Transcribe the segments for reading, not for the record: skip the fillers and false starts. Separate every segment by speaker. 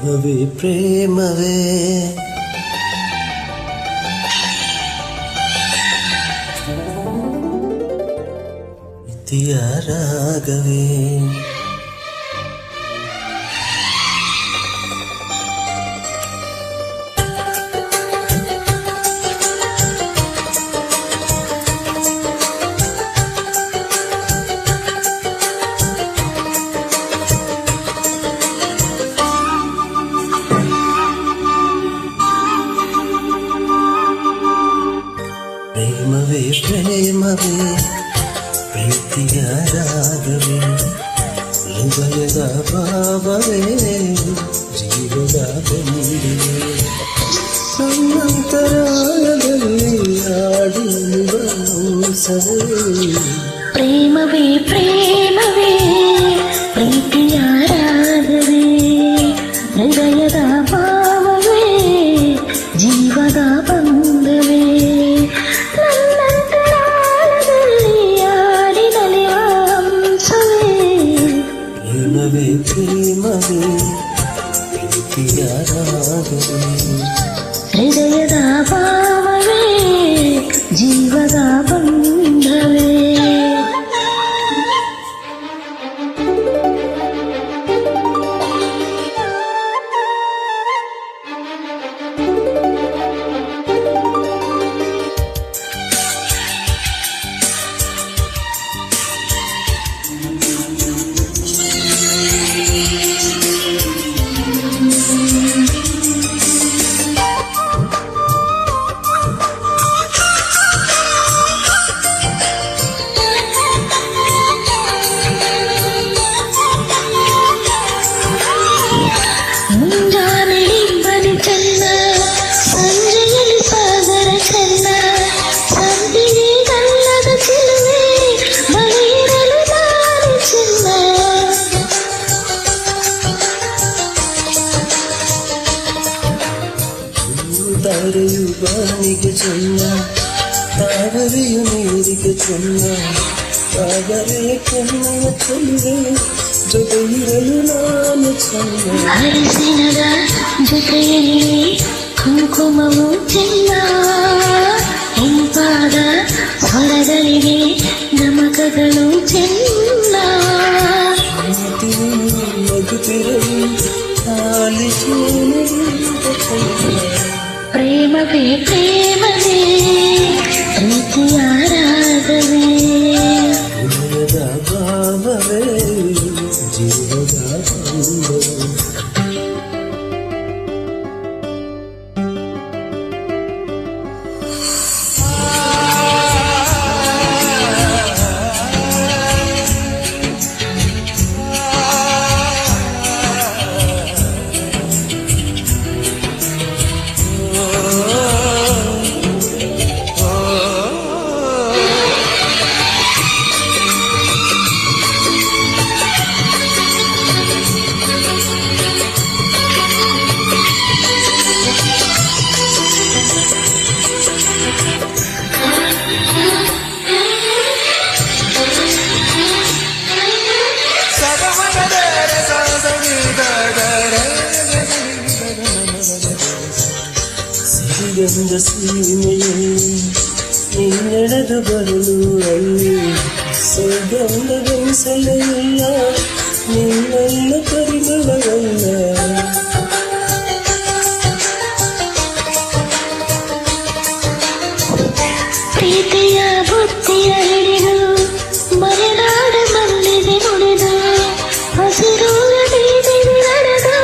Speaker 1: ಪ್ರೇಮವೇ ಪ್ರೇಮವೇ ಇತಿಯ ರಾಗವೇ ಪ್ರೇಮವೇ ಪ್ರೇಮವೇ ಪ್ರೀತಿಯ ರಾಗವೇ ಹೃದಯದ ಭಾವವೇ ಜೀವದ ಬೆಂದಿವೆ ಸಮ್ಮಂತರಾಳದಲ್ಲಿ ಆಡಿಯುವ ಹಂಸವೇ
Speaker 2: ಪ್ರೇಮವೇ ಪ್ರೇಮವೇ ಪ್ರೀತಿಯ ರಾಗವೇ ಹೃದಯದ ಭಾವವೇ ಜೀವದ ಬಂಧವೇ
Speaker 1: ಪ್ರೇಮವೇ ಪ್ರೇಮವೇ ಪ್ರೀತಿಯ ರಾಗವೇ
Speaker 2: ಹೃದಯದ ಭಾವವೇ ಜೀವದ ಬಂಧವೇ
Speaker 1: ತಾರೆಯು ಬಾನಿಗೆ ಚೆನ್ನ ತಾವರೆಯು ನೀರಿಗೆ ಚೆನ್ನ ತಾವರೆ ಕೆನ್ನೆಯ ಚೆಲ್ಲುವೆ ಜೊತೆಯಿರಲು ನಾನು ಚೆನ್ನ
Speaker 2: ಅರಸಿನದ ಜೊತೆಯಲ್ಲಿ ಕುಂಕುಮವು ಚೆನ್ನ ಇಂಪಾದ ಸ್ವರಗಳಿಗೆ ಗಮಕಗಳು ಚೆನ್ನ
Speaker 1: ನಗುತ್ತಿರಲು ಆಲಿಸು
Speaker 2: ಪ್ರೇಮವೇ ಪ್ರೇಮವೇ ಪ್ರೀತಿಯ ರಾಗವೇ
Speaker 1: ಹೃದಯದ ಭಾವವೇ ಜೀವದ ಬಂಧವೇ ಸಿರಿಗಂಧ ಸೀಮೆಯಲ್ಲಿ ನೀ ನಡೆದು ಬರಲು ಅಲ್ಲಿ ಸುಗಂಧ ಗಂಸಲೆಲ್ಲ ನಿನ್ನೆಲ್ಲ ಪರಿಮಳವಲ್ಲ
Speaker 2: ಪ್ರೀತಿಯ ಬುತ್ತಿಯ ಹಿಡಿದು ಮಲೆನಾಡ ಮಲ್ಲಿಗೆ ನುಡಿದು ಹಸಿರು ಬೀದಿ ನಡೆದು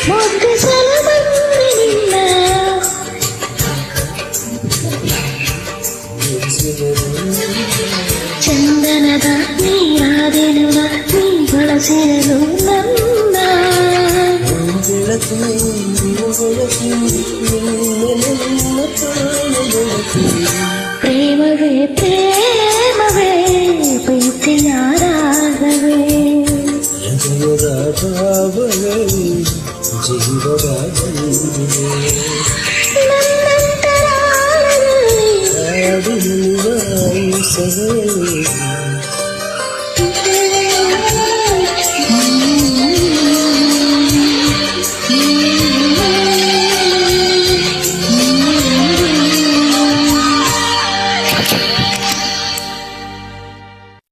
Speaker 2: ಮುದ್ದಿಸಲು ಬಂದಿಲ್ಲ ಚಂದನದ ನೀರಾದೆನುವ ನೀ ಬಳಸಿರಲು ನನ್ನ ಪ್ರೇಮವೇ ಪ್ರೇಮವೇ ಪ್ರೀತಿಯ ರಾಗವೇ
Speaker 1: ಹೃದಯದ ಭಾವವೇ ಜೀವದ ಬಂಧವೇ
Speaker 2: ನನ್ನಂತರಾಳದಲ್ಲಿ
Speaker 1: ಆಡಿಯುವ ಹಂಸವೇ